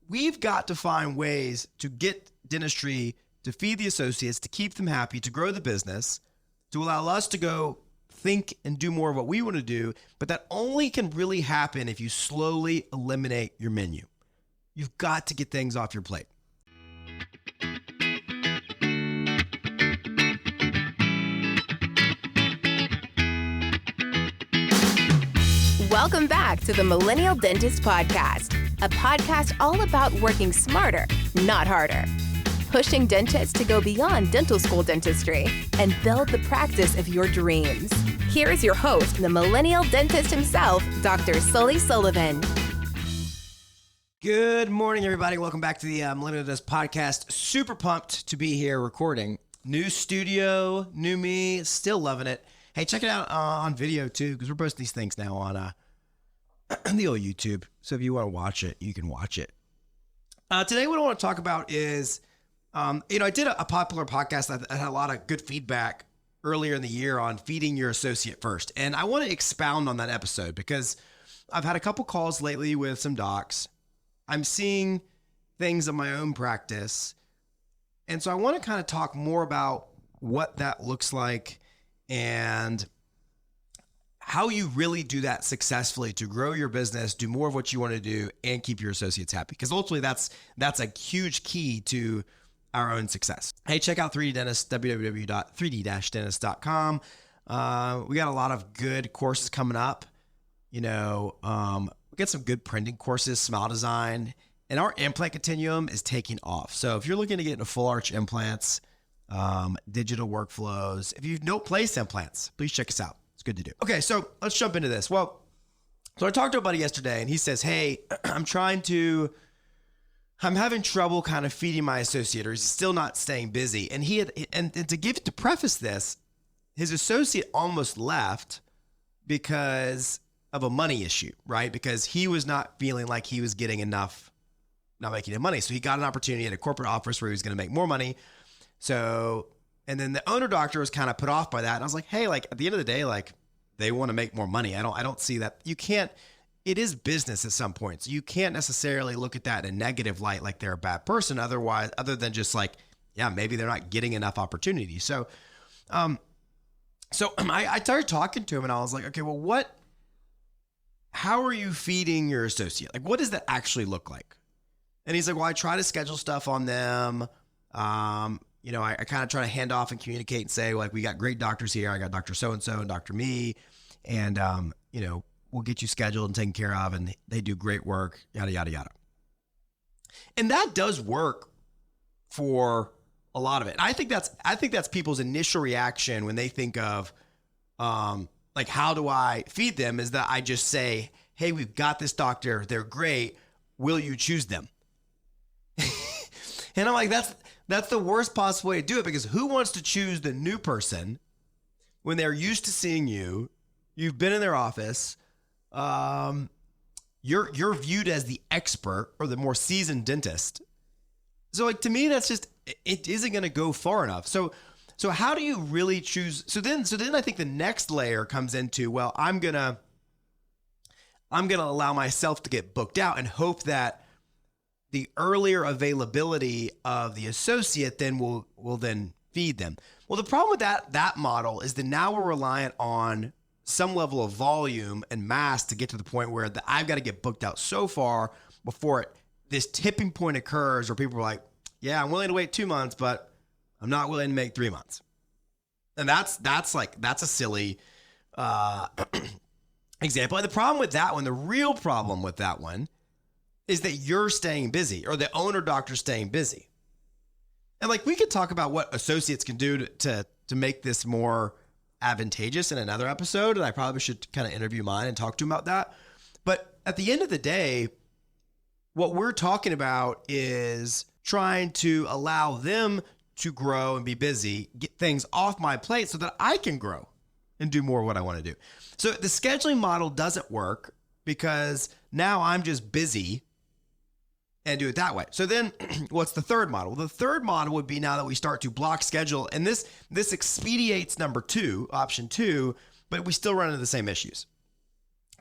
we've got to find ways to get dentistry to feed the associates, to keep them happy, to grow the business, to allow us to go think and do more of what we want to do. But that only can really happen if you slowly eliminate your menu. You've got to get things off your plate. Welcome back to the Millennial Dentist Podcast, a podcast all about working smarter, not harder. Pushing dentists to go beyond dental school dentistry and build the practice of your dreams. Here is your host, the Millennial Dentist himself, Dr. Sully Sullivan. Good morning, everybody. Welcome back to the Millennial Dentist Podcast. Super pumped to be here recording. New studio, new me, still loving it. Hey, check it out on video too, because we're posting these things now on the old YouTube. So if you want to watch it, you can watch it. Today, what I want to talk about is, I did a popular podcast that had a lot of good feedback earlier in the year on feeding your associate first. And I want to expound on that episode because I've had a couple calls lately with some docs. I'm seeing things in my own practice. And so I want to kind of talk more about what that looks like and how you really do that successfully to grow your business, do more of what you want to do, and keep your associates happy. Because ultimately, that's a huge key to our own success. Hey, check out 3D Dentist, www.3d-dentist.com. We got a lot of good courses coming up. We got some good printing courses, smile design, and our implant continuum is taking off. So if you're looking to get into full arch implants, digital workflows, if you've no place implants, please check us out. It's good to do. Okay, so let's jump into this. Well, so I talked to a buddy yesterday and he says, hey, I'm having trouble kind of feeding my associate, or he's still not staying busy. And to preface this, his associate almost left because of a money issue, right? Because he was not feeling like he was getting enough, not making enough money. So he got an opportunity at a corporate office where he was going to make more money. So, and then the owner doctor was kind of put off by that. And I was like, hey, like at the end of the day, like they want to make more money. I don't see that. You can't, it is business at some point. So you can't necessarily look at that in a negative light, like they're a bad person. Other than just like, yeah, maybe they're not getting enough opportunity. So, I started talking to him and I was like, okay, well, how are you feeding your associate? Like, what does that actually look like? And he's like, well, I try to schedule stuff on them. I kind of try to hand off and communicate and say, like, we got great doctors here. I got Dr. So-and-so and Dr. Me. And, we'll get you scheduled and taken care of. And they do great work, yada, yada, yada. And that does work for a lot of it. And I think that's people's initial reaction when they think of, like, how do I feed them, is that I just say, hey, we've got this doctor. They're great. Will you choose them? And I'm like, that's the worst possible way to do it, because who wants to choose the new person when they're used to seeing you? You've been in their office. You're viewed as the expert or the more seasoned dentist. So like, to me, that's just, it isn't going to go far enough. So how do you really choose? So then I think the next layer comes into, well, I'm going to allow myself to get booked out and hope that the earlier availability of the associate then will then feed them. Well, the problem with that model is that now we're reliant on some level of volume and mass to get to the point where I've got to get booked out so far before this tipping point occurs where people are like, yeah, I'm willing to wait 2 months, but I'm not willing to make 3 months. And that's a silly example. And the problem with that one, the real problem with that one, is that you're staying busy, or the owner doctor's staying busy. And like, we could talk about what associates can do to make this more advantageous in another episode. And I probably should kind of interview mine and talk to him about that. But at the end of the day, what we're talking about is trying to allow them to grow and be busy, get things off my plate so that I can grow and do more of what I want to do. So the scheduling model doesn't work because now I'm just busy and do it that way. So then what's the third model? The third model would be now that we start to block schedule, and this expedites option two, but we still run into the same issues.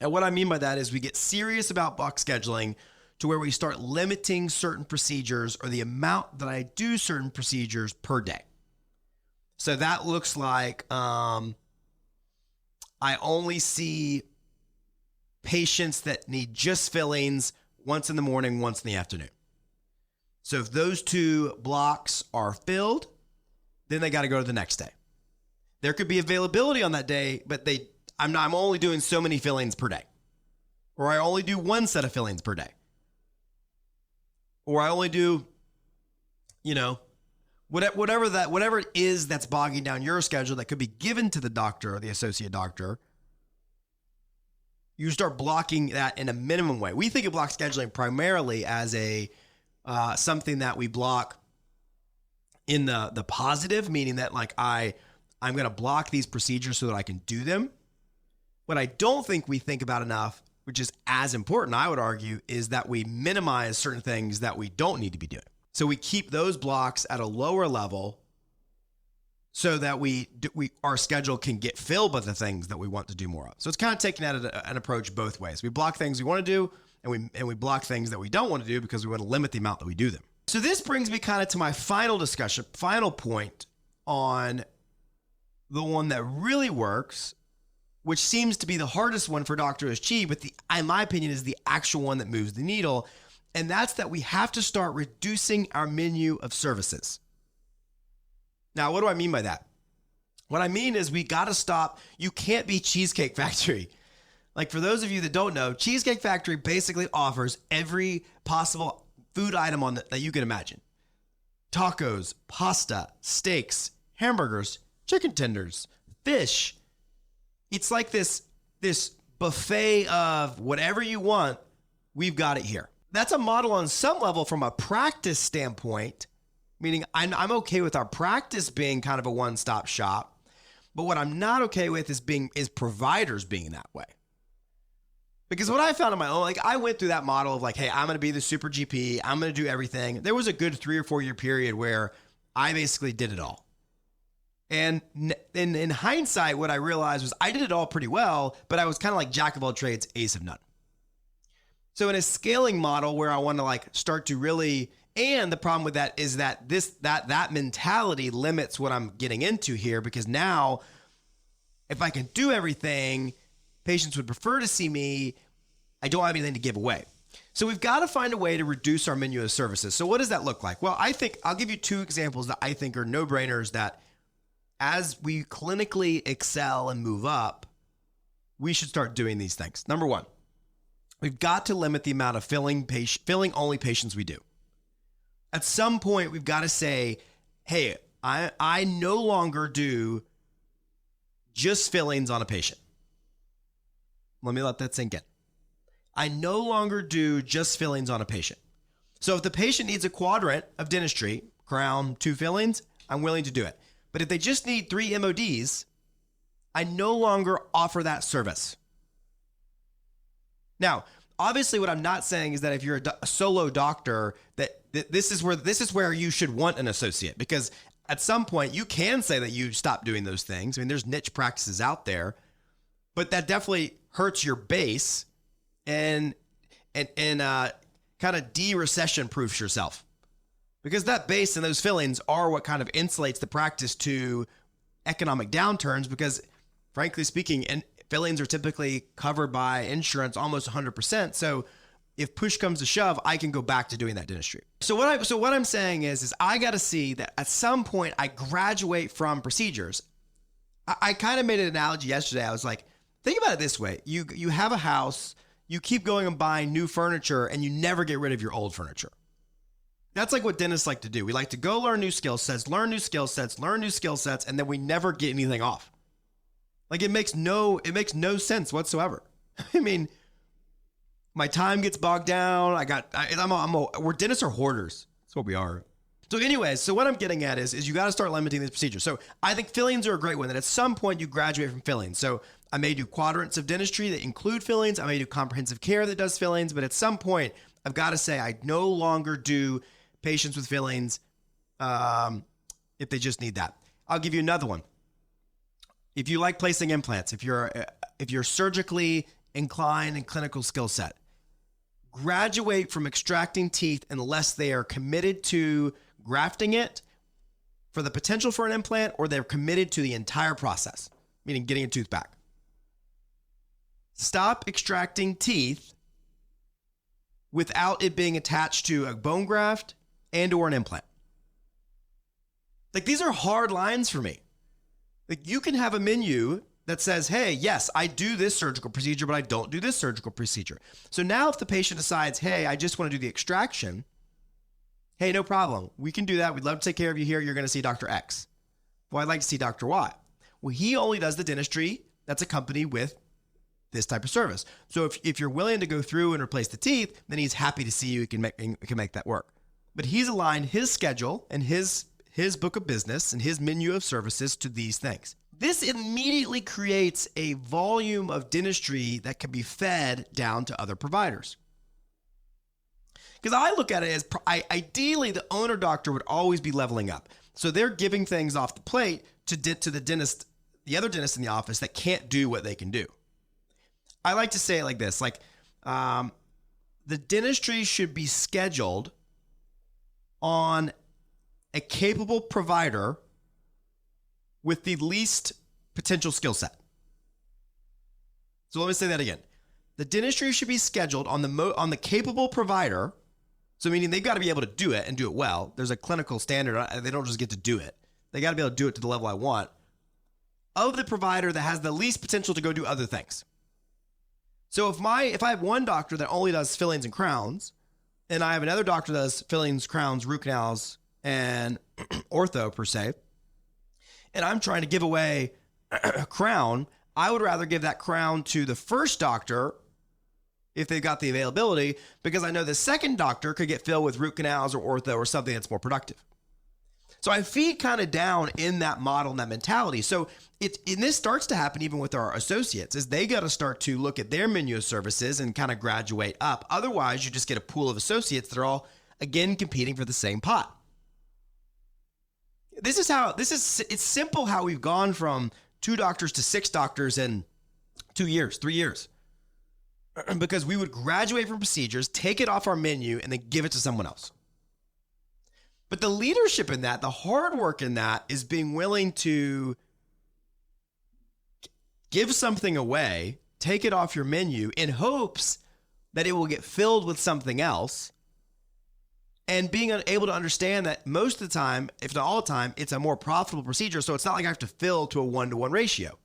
And what I mean by that is we get serious about block scheduling to where we start limiting certain procedures or the amount that I do certain procedures per day. So that looks like I only see patients that need just fillings once in the morning, once in the afternoon. So if those two blocks are filled, then they got to go to the next day. There could be availability on that day, but I'm only doing so many fillings per day. Or I only do one set of fillings per day. Or I only do, whatever it is that's bogging down your schedule that could be given to the doctor or the associate doctor. You start blocking that in a minimum way. We think of block scheduling primarily as something that we block in the positive, meaning that like I'm going to block these procedures so that I can do them. What I don't think we think about enough, which is as important, I would argue, is that we minimize certain things that we don't need to be doing. So we keep those blocks at a lower level so that our schedule can get filled by the things that we want to do more of. So it's kind of taking an approach both ways. We block things we want to do, and we block things that we don't want to do because we want to limit the amount that we do them. So this brings me kind of to my final point on the one that really works, which seems to be the hardest one for Dr. Achieve, but in my opinion is the actual one that moves the needle. And that's that we have to start reducing our menu of services. Now, what do I mean by that? What I mean is we got to stop. You can't be Cheesecake Factory. Like for those of you that don't know, Cheesecake Factory basically offers every possible food item that you can imagine. Tacos, pasta, steaks, hamburgers, chicken tenders, fish. It's like this buffet of whatever you want, we've got it here. That's a model on some level from a practice standpoint, meaning I'm okay with our practice being kind of a one-stop shop, but what I'm not okay with is providers being that way. Because what I found on my own, like I went through that model of like, hey, I'm going to be the super GP. I'm going to do everything. There was a good 3 or 4 year period where I basically did it all. And in hindsight, what I realized was I did it all pretty well, but I was kind of like jack of all trades, ace of none. So in a scaling model where I want to like start to really, and the problem with that is that that mentality limits what I'm getting into here, because now if I can do everything, patients would prefer to see me. I don't have anything to give away. So we've got to find a way to reduce our menu of services. So what does that look like? Well, I think I'll give you 2 examples that I think are no-brainers that as we clinically excel and move up, we should start doing these things. Number 1, we've got to limit the amount of filling only patients we do. At some point, we've got to say, hey, I no longer do just fillings on a patient. Let me let that sink in. I no longer do just fillings on a patient. So if the patient needs a quadrant of dentistry, crown, 2 fillings, I'm willing to do it. But if they just need 3 MODs, I no longer offer that service. Now, obviously what I'm not saying is that if you're a solo doctor, that this is where you should want an associate, because at some point you can say that you stop doing those things. I mean, there's niche practices out there, but that definitely hurts your base and kind of de-recession proofs yourself. Because that base and those fillings are what kind of insulates the practice to economic downturns, because frankly speaking, and fillings are typically covered by insurance almost 100%. So if push comes to shove, I can go back to doing that dentistry. So what I'm saying is I got to see that at some point I graduate from procedures. I kind of made an analogy yesterday. I was like, think about it this way. You have a house, you keep going and buying new furniture, and you never get rid of your old furniture. That's like what dentists like to do. We like to go learn new skill sets, and then we never get anything off. Like it makes no sense whatsoever. I mean, my time gets bogged down. We're dentists are hoarders. That's what we are. So anyways, so what I'm getting at is you got to start limiting these procedures. So I think fillings are a great one. That at some point you graduate from fillings. So I may do quadrants of dentistry that include fillings. I may do comprehensive care that does fillings. But at some point, I've got to say I no longer do patients with fillings if they just need that. I'll give you another one. If you like placing implants, if you're surgically inclined and clinical skill set, graduate from extracting teeth unless they are committed to grafting it for the potential for an implant, or they're committed to the entire process, meaning getting a tooth back. Stop extracting teeth without it being attached to a bone graft and or an implant. Like, these are hard lines for me. Like, you can have a menu that says, hey, yes, I do this surgical procedure, but I don't do this surgical procedure. So now if the patient decides, hey, I just want to do the extraction, hey, no problem. We can do that. We'd love to take care of you here. You're going to see Dr. X. Well, I'd like to see Dr. Y. Well, he only does the dentistry that's accompanied with this type of service. So if you're willing to go through and replace the teeth, then he's happy to see you. He can make that work. But he's aligned his schedule and his book of business and his menu of services to these things. This immediately creates a volume of dentistry that can be fed down to other providers. Because I look at it as, ideally, the owner doctor would always be leveling up. So they're giving things off the plate to the dentist, the other dentist in the office that can't do what they can do. I like to say it like this, the dentistry should be scheduled on a capable provider with the least potential skill set. So let me say that again. The dentistry should be scheduled on the capable provider. So meaning they've got to be able to do it and do it well. There's a clinical standard. They don't just get to do it. They got to be able to do it to the level I want, of the provider that has the least potential to go do other things. So if I have one doctor that only does fillings and crowns, and I have another doctor that does fillings, crowns, root canals, and ortho per se, and I'm trying to give away a crown, I would rather give that crown to the first doctor if they've got the availability, because I know the second doctor could get filled with root canals or ortho or something that's more productive. So I feed kind of down in that model and that mentality. So this starts to happen even with our associates, is they got to start to look at their menu of services and kind of graduate up. Otherwise, you just get a pool of associates that are all, again, competing for the same pot. It's simple how we've gone from 2 doctors to 6 doctors in 2 years, 3 years. Because we would graduate from procedures, take it off our menu, and then give it to someone else. But the leadership in that, the hard work in that, is being willing to give something away, take it off your menu in hopes that it will get filled with something else, and being able to understand that most of the time, if not all the time, it's a more profitable procedure. So it's not like I have to fill to a 1-to-1 ratio.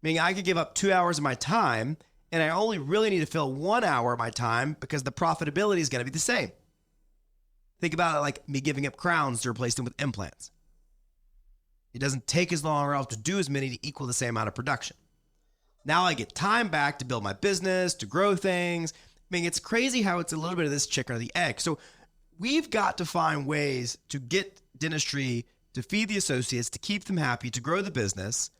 Meaning I could give up 2 hours of my time, and I only really need to fill 1 hour of my time because the profitability is going to be the same. Think about it like me giving up crowns to replace them with implants. It doesn't take as long or I'll have to do as many to equal the same amount of production. Now I get time back to build my business, to grow things. I mean, it's crazy how it's a little bit of this chicken or the egg. So we've got to find ways to get dentistry, to feed the associates, to keep them happy, to grow the business,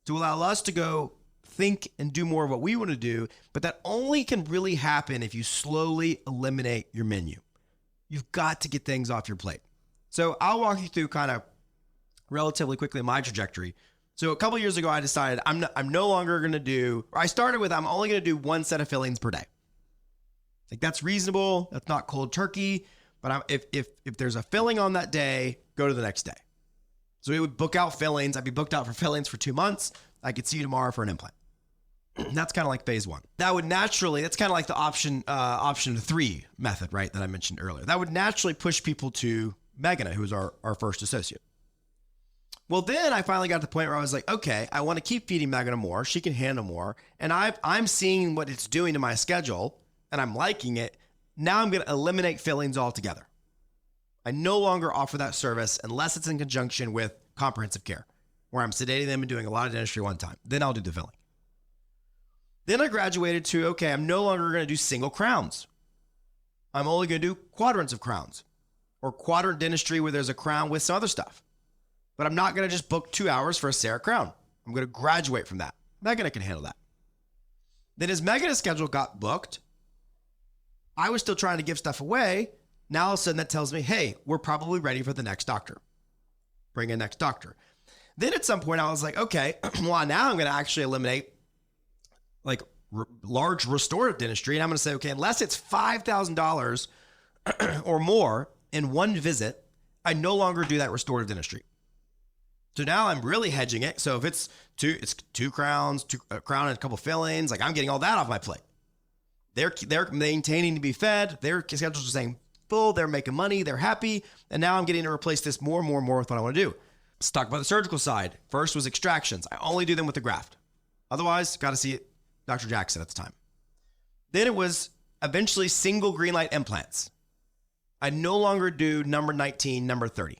to allow us to go think and do more of what we want to do. But that only can really happen if you slowly eliminate your menu. You've got to get things off your plate. So I'll walk you through kind of relatively quickly my trajectory. So a couple of years ago, I decided I'm no longer going to do, or I started with, I'm only going to do 1 set of fillings per day. Like, that's reasonable. That's not cold turkey. But if there's a filling on that day, go to the next day. So we would book out fillings. I'd be booked out for fillings for 2 months. I could see you tomorrow for an implant. That's kind of like phase 1. That would naturally, that's kind of like the option 3 method, right? That I mentioned earlier. That would naturally push people to Meghana, who was our first associate. Well, then I finally got to the point where I was like, okay, I want to keep feeding Meghana more. She can handle more. And I'm seeing what it's doing to my schedule and I'm liking it. Now I'm going to eliminate fillings altogether. I no longer offer that service unless it's in conjunction with comprehensive care, where I'm sedating them and doing a lot of dentistry one time. Then I'll do the filling. Then I graduated to, okay, I'm no longer going to do single crowns. I'm only going to do quadrants of crowns, or quadrant dentistry where there's a crown with some other stuff. But I'm not going to just book 2 hours for a Sarah crown. I'm going to graduate from that. Meghana can handle that. Then as Meghana's schedule got booked, I was still trying to give stuff away. Now all of a sudden that tells me, hey, we're probably ready for the next doctor. Bring in next doctor. Then at some point I was like, okay, well, now I'm going to actually eliminate like large restorative dentistry. And I'm going to say, okay, unless it's $5,000 or more in one visit, I no longer do that restorative dentistry. So now I'm really hedging it. So if it's two crowns, a crown and a couple fillings, like I'm getting all that off my plate. They're maintaining to be fed. Their schedules are saying full. They're making money. They're happy. And now I'm getting to replace this more and more and more with what I want to do. Let's talk about the surgical side. First was extractions. I only do them with the graft. Otherwise, got to see Dr. Jackson at the time. Then it was eventually single green light implants. I no longer do number 19, number 30.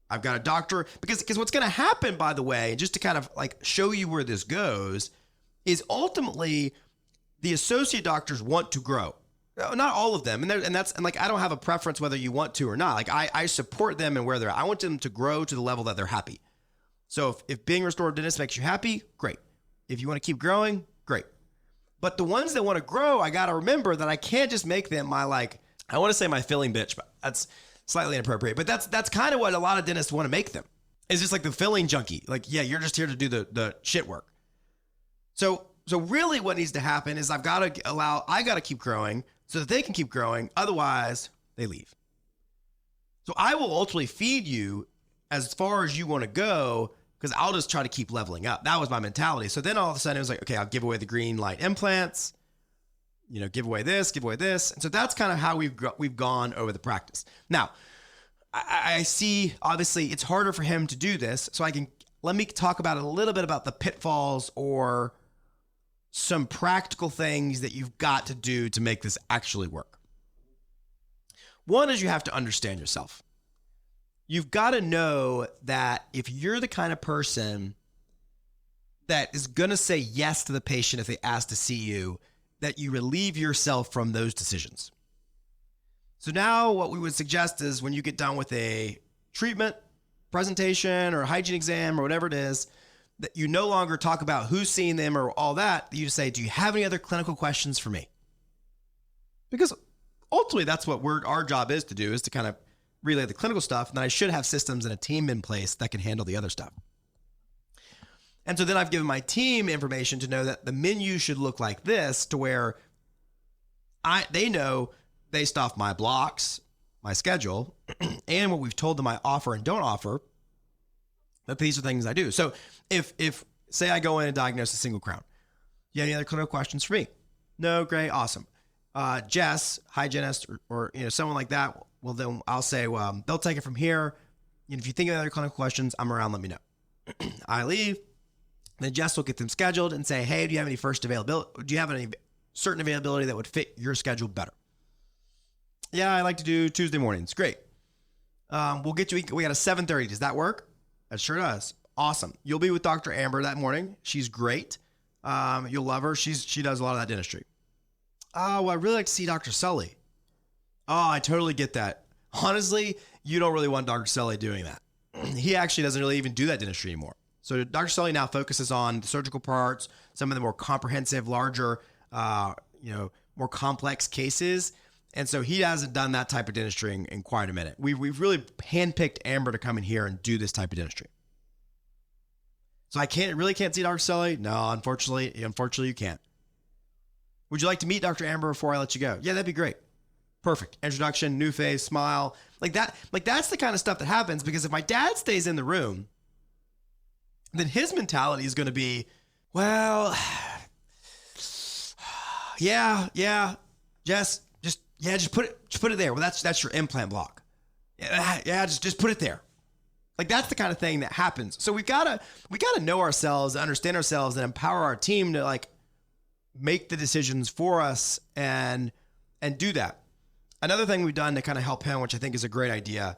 I've got a doctor, because what's going to happen, by the way, just to kind of like show you where this goes, is ultimately the associate doctors want to grow. Not all of them. And like, I don't have a preference whether you want to or not. Like I support them and where they're at. I want them to grow to the level that they're happy. So if being a restorative dentist makes you happy, great. If you want to keep growing, great. But the ones that want to grow, I got to remember that I can't just make them my, like, I want to say my filling bitch, but that's slightly inappropriate. But that's kind of what a lot of dentists want to make them. It's just like the filling junkie. Like, yeah, you're just here to do the shit work. So really what needs to happen is I got to keep growing so that they can keep growing. Otherwise, they leave. So I will ultimately feed you as far as you want to go, because I'll just try to keep leveling up. That was my mentality. So then all of a sudden it was like, okay, I'll give away the green light implants, give away this, give away this. And so that's kind of how we've gone over the practice. Now, I see, obviously it's harder for him to do this. So let me talk about a little bit about the pitfalls or some practical things that you've got to do to make this actually work. One is you have to understand yourself. You've got to know that if you're the kind of person that is going to say yes to the patient if they ask to see you, that you relieve yourself from those decisions. So now what we would suggest is when you get done with a treatment, presentation, or a hygiene exam, or whatever it is, that you no longer talk about who's seeing them or all that. You say, do you have any other clinical questions for me? Because ultimately that's what our job is to do, is to kind of relay the clinical stuff. And then I should have systems and a team in place that can handle the other stuff. And so then I've given my team information to know that the menu should look like this, to where they know based off my blocks, my schedule, and what we've told them I offer and don't offer, that these are things I do. So if say I go in and diagnose a single crown, you have any other clinical questions for me? No, great, awesome. Jess, hygienist, or someone like that, well, then I'll say, well, they'll take it from here. And if you think of other clinical questions, I'm around, let me know. I leave. Then Jess will get them scheduled and say, hey, do you have any first availability? Do you have any certain availability that would fit your schedule better? Yeah, I like to do Tuesday mornings. Great. We'll get you, we got a 7:30. Does that work? That sure does. Awesome. You'll be with Dr. Amber that morning. She's great. You'll love her. She does a lot of that dentistry. Oh, well, I'd really like to see Dr. Sully. Oh, I totally get that. Honestly, you don't really want Dr. Sully doing that. He actually doesn't really even do that dentistry anymore. So Dr. Sully now focuses on the surgical parts, some of the more comprehensive, larger, more complex cases. And so he hasn't done that type of dentistry in quite a minute. We've really handpicked Amber to come in here and do this type of dentistry. So I really can't see Dr. Sully. No, unfortunately you can't. Would you like to meet Dr. Amber before I let you go? Yeah, that'd be great. Perfect. Introduction, new face, smile. Like that. Like that's the kind of stuff that happens, because if my dad stays in the room, then his mentality is going to be, well, yeah, Jess, just put it there. Well, that's your implant block. Yeah, just put it there. Like that's the kind of thing that happens. So we gotta know ourselves, understand ourselves, and empower our team to like make the decisions for us and do that. Another thing we've done to kind of help him, which I think is a great idea,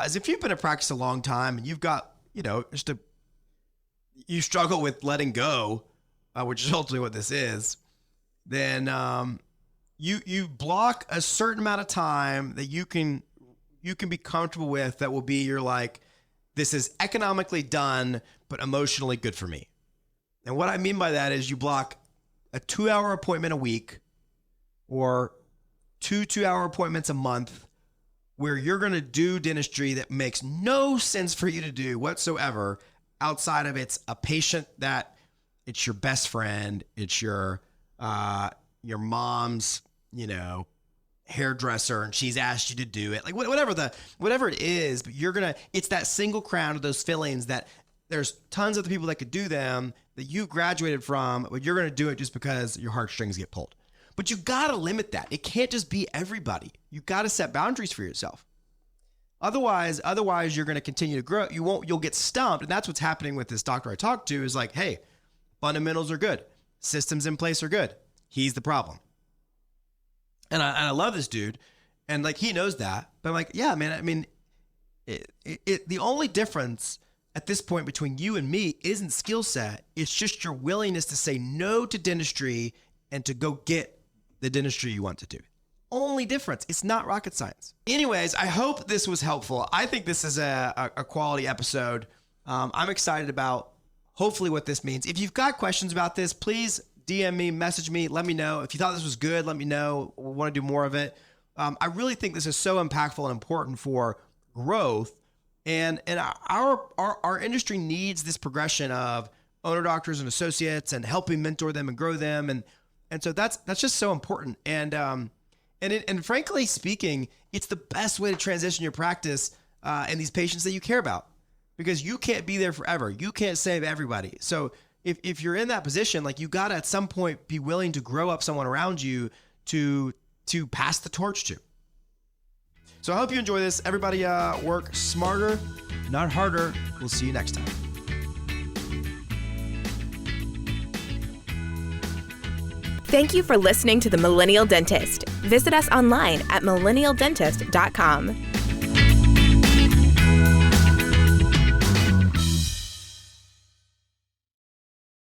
is if you've been in practice a long time and you've got, you struggle with letting go, which is ultimately what this is, then you block a certain amount of time that you can be comfortable with, that will be your like, this is economically done, but emotionally good for me. And what I mean by that is you block a 2-hour appointment a week or 2-hour appointments a month where you're going to do dentistry that makes no sense for you to do whatsoever, outside of it's a patient that it's your best friend, it's your your mom's, hairdresser and she's asked you to do it, like whatever it is, but it's that single crown of those fillings that there's tons of the people that could do them that you graduated from, but you're going to do it just because your heartstrings get pulled. But you got to limit that. It can't just be everybody. You got to set boundaries for yourself. Otherwise you're going to continue to grow. You'll get stumped. And that's what's happening with this doctor I talked to is like, hey, fundamentals are good. Systems in place are good. He's the problem. And I love this dude, and like he knows that. But I'm like, yeah, man. I mean, the only difference at this point between you and me isn't skill set. It's just your willingness to say no to dentistry and to go get the dentistry you want to do. Only difference. It's not rocket science. Anyways, I hope this was helpful. I think this is a quality episode. I'm excited about hopefully what this means. If you've got questions about this, please DM me, message me, let me know. If you thought this was good, let me know. We want to do more of it. I really think this is so impactful and important for growth. And our industry needs this progression of owner doctors and associates and helping mentor them and grow them. And so that's just so important. And frankly speaking, it's the best way to transition your practice and these patients that you care about, because you can't be there forever. You can't save everybody. So if you're in that position, like you got to at some point be willing to grow up someone around you to pass the torch to. So I hope you enjoy this. Everybody work smarter, not harder. We'll see you next time. Thank you for listening to The Millennial Dentist. Visit us online at millennialdentist.com.